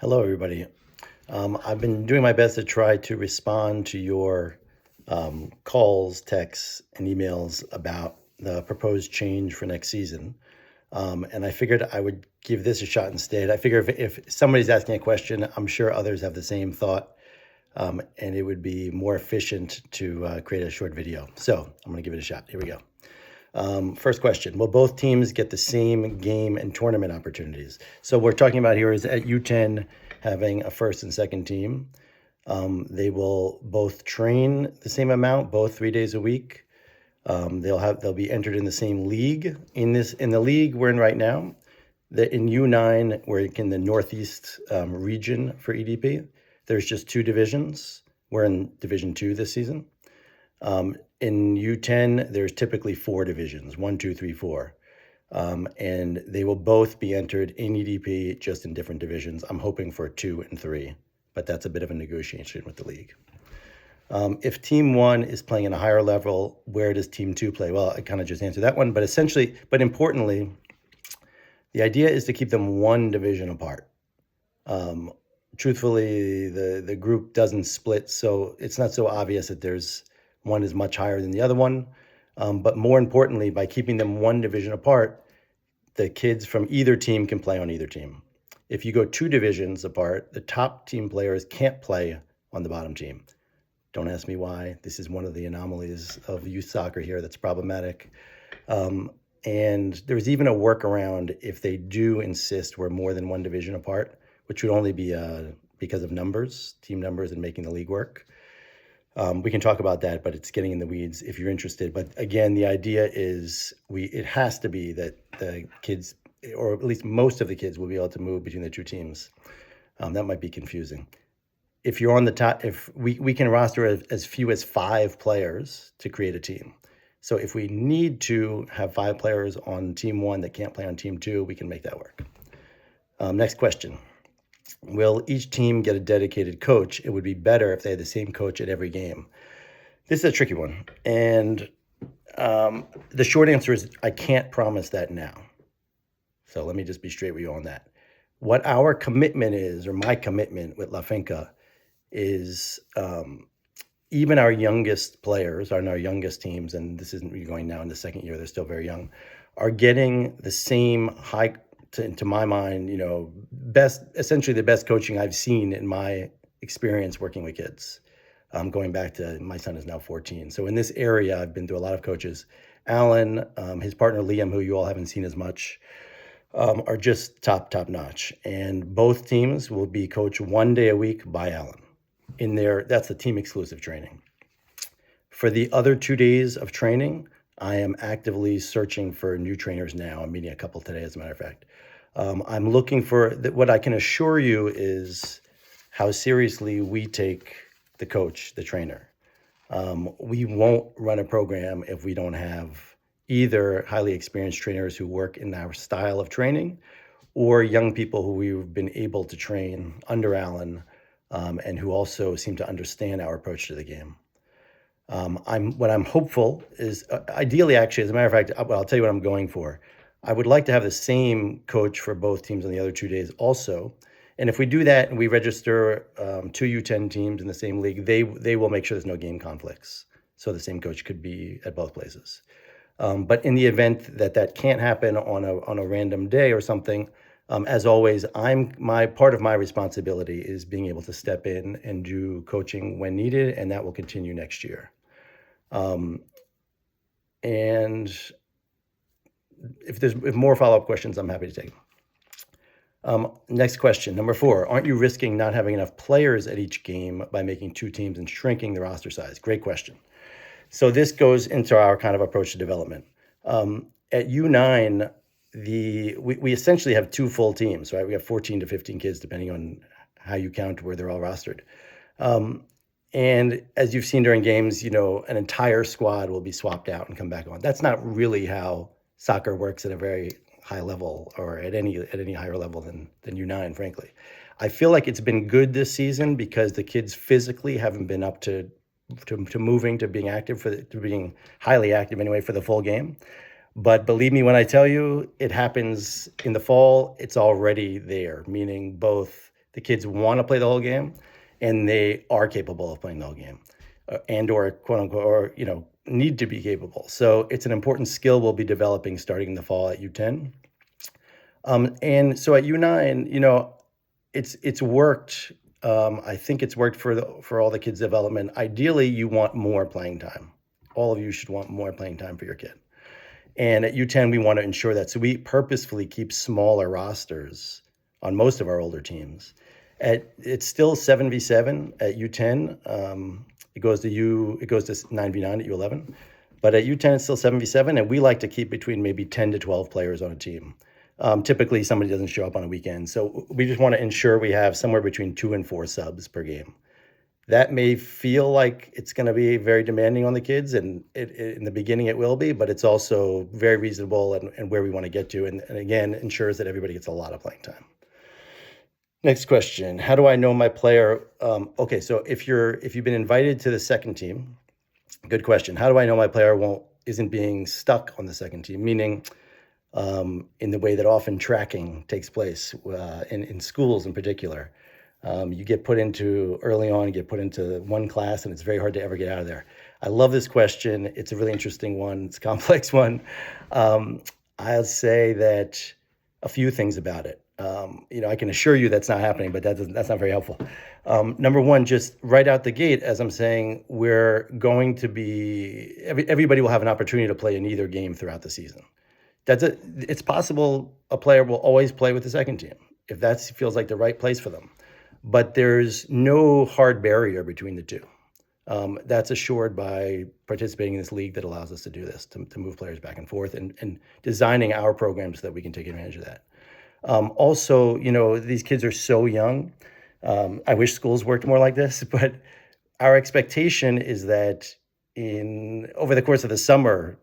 Hello, everybody. I've been doing my best to try to respond to your calls, texts, and emails about the proposed change for next season. And I figured I would give this a shot instead. I figure if somebody's asking a question, I'm sure others have the same thought, and it would be more efficient to create a short video. So I'm going to give it a shot. Here we go. First question, will both teams get the same game and tournament opportunities? So we're talking about here is at U10 having a first and second team. They will both train the same amount, both 3 days a week. They'll be entered in the same league. In the league we're in right now, in U9, we're in the Northeast region for EDP. There's just two divisions. We're in Division 2 this season. In U10, there's typically four divisions, 1, 2, 3, 4. And they will both be entered in EDP, just in different divisions. I'm hoping for 2 and 3, but that's a bit of a negotiation with the league. If Team 1 is playing in a higher level, where does Team 2 play? Well, I kind of just answered that one, but importantly, the idea is to keep them one division apart. Truthfully, the group doesn't split, so it's not so obvious that one is much higher than the other one. But more importantly, by keeping them one division apart, the kids from either team can play on either team. If you go two divisions apart, the top team players can't play on the bottom team. Don't ask me why. This is one of the anomalies of youth soccer here that's problematic. And there's even a workaround if they do insist we're more than one division apart, which would only be because of numbers, team numbers, and making the league work. We can talk about that, but it's getting in the weeds if you're interested. But again, the idea is it has to be that the kids, or at least most of the kids, will be able to move between the two teams. That might be confusing. If you're on the top, if we can roster as few as 5 players to create a team. So if we need to have 5 players on Team 1 that can't play on Team 2, we can make that work. Next question. Will each team get a dedicated coach? It would be better if they had the same coach at every game. This is a tricky one. And the short answer is I can't promise that now. So let me just be straight with you on that. What our commitment is, or my commitment with La Finca, is even our youngest players, our youngest teams, and this isn't going now in the second year, they're still very young, are getting the same high, to my mind, essentially the best coaching I've seen in my experience working with kids. Going back to, my son is now 14. So in this area, I've been through a lot of coaches. Alan, his partner Liam, who you all haven't seen as much, are just top notch. And both teams will be coached 1 day a week by Alan. That's the team exclusive training. For the other 2 days of training, I am actively searching for new trainers now. I'm meeting a couple today, as a matter of fact. I'm looking for, what I can assure you is how seriously we take the coach, the trainer. We won't run a program if we don't have either highly experienced trainers who work in our style of training, or young people who we've been able to train under Alan, and who also seem to understand our approach to the game. What I'm hopeful is, ideally, actually, as a matter of fact, I'll tell you what I'm going for. I would like to have the same coach for both teams on the other 2 days also. And if we do that and we register 2 U10 teams in the same league, they will make sure there's no game conflicts. So the same coach could be at both places. But in the event that can't happen on a random day or something, as always, part of my responsibility is being able to step in and do coaching when needed, and that will continue next year. And if more follow-up questions, I'm happy to take them. Next question, number 4. Aren't you risking not having enough players at each game by making 2 teams and shrinking the roster size? Great question. So this goes into our kind of approach to development. At U9, we essentially have 2 full teams, right? We have 14 to 15 kids, depending on how you count where they're all rostered. And as you've seen during games, an entire squad will be swapped out and come back on. That's not really how soccer works at a very high level, or at any higher level than U9, frankly. I feel like it's been good this season because the kids physically haven't been up to moving to being active, to being highly active anyway for the full game. But believe me when I tell you, it happens in the fall, it's already there, meaning both the kids want to play the whole game, and they are capable of playing the whole game, and or quote unquote, or need to be capable. So it's an important skill we'll be developing starting in the fall at U10. And so at U9, it's worked. I think it's worked for all the kids' development. Ideally, you want more playing time. All of you should want more playing time for your kid. And at U10, we want to ensure that. So we purposefully keep smaller rosters on most of our older teams. It's still 7v7 at U10. It goes to 9v9 at U11. But at U10, it's still 7v7, and we like to keep between maybe 10 to 12 players on a team. Typically, somebody doesn't show up on a weekend. So we just want to ensure we have somewhere between 2 and 4 subs per game. That may feel like it's going to be very demanding on the kids, and in the beginning it will be, but it's also very reasonable and where we want to get to, and again, ensures that everybody gets a lot of playing time. Next question: how do I know my player? Okay, so if you've been invited to the second team, good question. How do I know my player isn't being stuck on the second team? Meaning, in the way that often tracking takes place in schools in particular. You get put into one class, and it's very hard to ever get out of there. I love this question. It's a really interesting one. It's a complex one. I'll say that a few things about it. I can assure you that's not happening, but that's not very helpful. Number one, just right out the gate, as I'm saying, we're going to be everybody will have an opportunity to play in either game throughout the season. It's possible a player will always play with the second team if that feels like the right place for them. But there's no hard barrier between the two. That's assured by participating in this league that allows us to do this, to move players back and forth and designing our programs so that we can take advantage of that. Also, these kids are so young. I wish schools worked more like this, but our expectation is that over the course of the summer,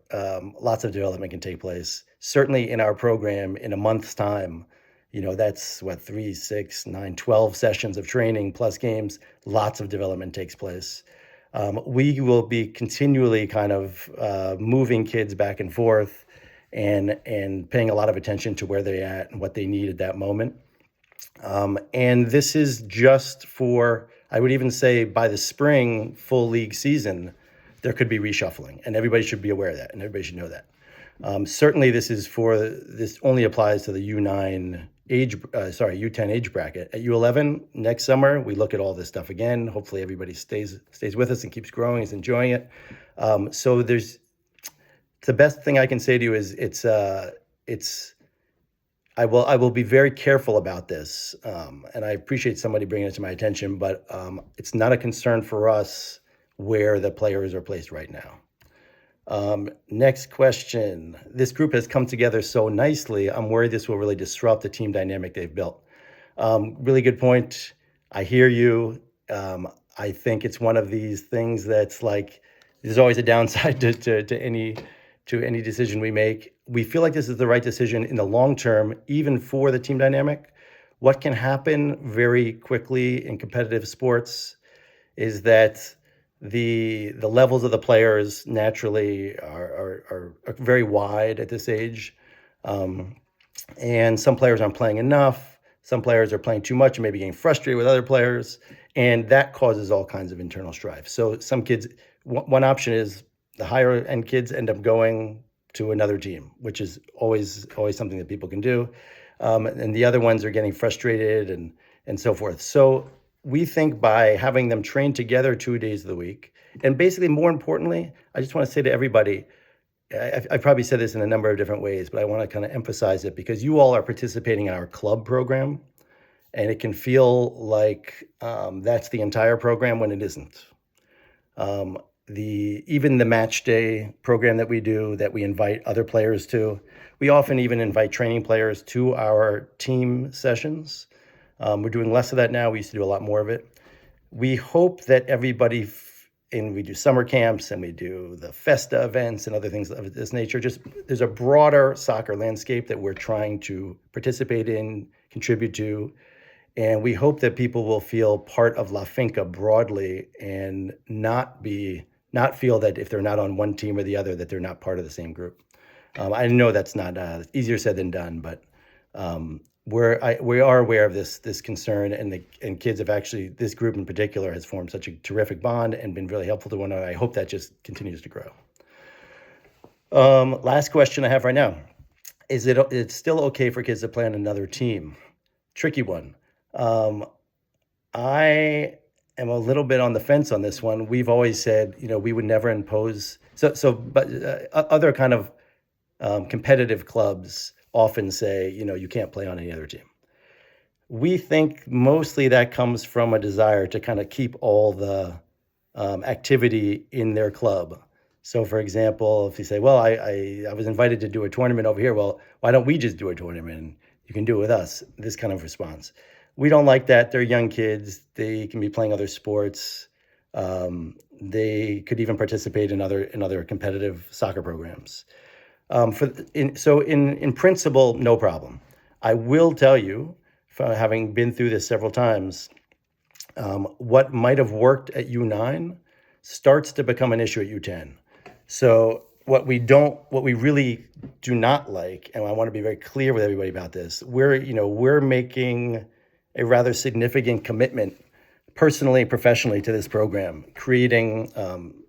lots of development can take place. Certainly in our program, in a month's time, that's 3, 6, 9, 12 sessions of training plus games. Lots of development takes place. We will be continually kind of moving kids back and forth and paying a lot of attention to where they're at and what they need at that moment. And this is just for, I would even say by the spring full league season, there could be reshuffling, and everybody should be aware of that, and everybody should know that. Certainly this only applies to the U10 age bracket. At U11 next summer, we look at all this stuff again. Hopefully everybody stays with us and keeps growing, is enjoying it. So the best thing I can say to you is I will be very careful about this, and I appreciate somebody bringing it to my attention, but it's not a concern for us where the players are placed right now. Next question. This group has come together so nicely. I'm worried this will really disrupt the team dynamic they've built. Really good point. I hear you. I think it's one of these things that's like, there's always a downside to any decision we make. We feel like this is the right decision in the long term, even for the team dynamic. What can happen very quickly in competitive sports is that the levels of the players naturally are very wide at this age. And some players aren't playing enough. Some players are playing too much and maybe getting frustrated with other players. And that causes all kinds of internal strife. So some kids, one option is the higher end kids end up going to another team, which is always something that people can do. And the other ones are getting frustrated and so forth. So we think by having them train together 2 days of the week, and basically more importantly, I just want to say to everybody, I probably said this in a number of different ways, but I want to kind of emphasize it because you all are participating in our club program, and it can feel like that's the entire program when it isn't. Even the match day program that we do, that we invite other players to, we often even invite training players to our team sessions. We're doing less of that now. We used to do a lot more of it. We hope that everybody, and we do summer camps and we do the Festa events and other things of this nature. Just there's a broader soccer landscape that we're trying to participate in, contribute to. And we hope that people will feel part of La Finca broadly and not feel that if they're not on one team or the other, that they're not part of the same group. I know that's not easier said than done, but we are aware of this concern, and kids have actually, this group in particular has formed such a terrific bond and been really helpful to one another. I hope that just continues to grow. Last question I have right now. It's still okay for kids to play on another team? Tricky one. I am a little bit on the fence on this one. We've always said, we would never impose. But other kind of competitive clubs often say, you can't play on any other team. We think mostly that comes from a desire to kind of keep all the activity in their club. So, for example, if you say, well, I was invited to do a tournament over here, well, why don't we just do a tournament? You can do it with us, this kind of response. We don't like that. They're young kids. They can be playing other sports. They could even participate in other competitive soccer programs. In principle, no problem. I will tell you, having been through this several times, what might have worked at U9 starts to become an issue at U10. So what we really do not like, and I want to be very clear with everybody about this, we're making a rather significant commitment personally, professionally to this program, creating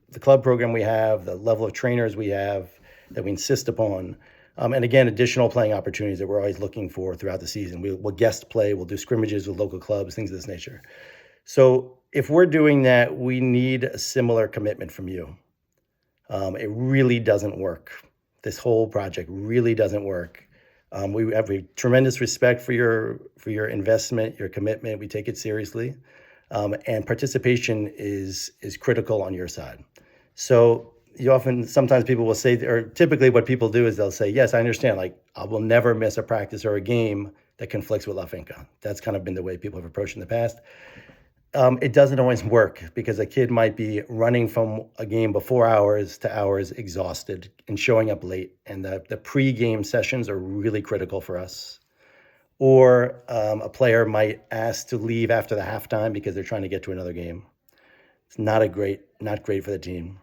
the club program we have, the level of trainers we have that we insist upon. And again, additional playing opportunities that we're always looking for throughout the season. We'll guest play, we'll do scrimmages with local clubs, things of this nature. So if we're doing that, we need a similar commitment from you. It really doesn't work. This whole project really doesn't work. We have a tremendous respect for your investment, your commitment. We take it seriously, and participation is critical on your side. So sometimes people will say, or typically what people do is they'll say, yes, I understand. Like, I will never miss a practice or a game that conflicts with La Finca. That's kind of been the way people have approached in the past. It doesn't always work because a kid might be running from a game before hours to hours exhausted and showing up late. And the pre-game sessions are really critical for us. Or a player might ask to leave after the halftime because they're trying to get to another game. It's not great for the team.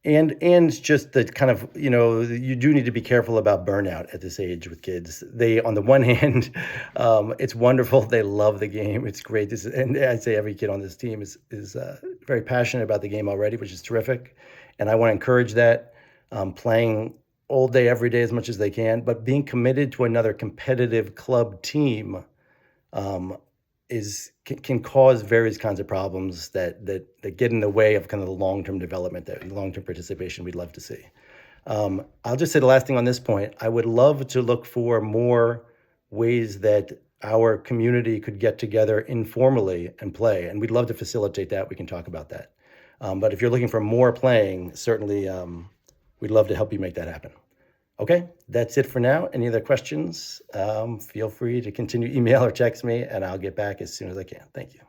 And just the kind of, you do need to be careful about burnout at this age with kids. They, on the one hand, it's wonderful. They love the game. It's great. And I'd say every kid on this team is very passionate about the game already, which is terrific. And I want to encourage that, playing all day, every day, as much as they can, but being committed to another competitive club team, can cause various kinds of problems that get in the way of kind of the long-term development, that long-term participation we'd love to see. I'll just say the last thing on this point. I would love to look for more ways that our community could get together informally and play, and we'd love to facilitate that. We can talk about that. But if you're looking for more playing, certainly we'd love to help you make that happen. Okay, that's it for now. Any other questions? Feel free to continue email or text me, and I'll get back as soon as I can. Thank you.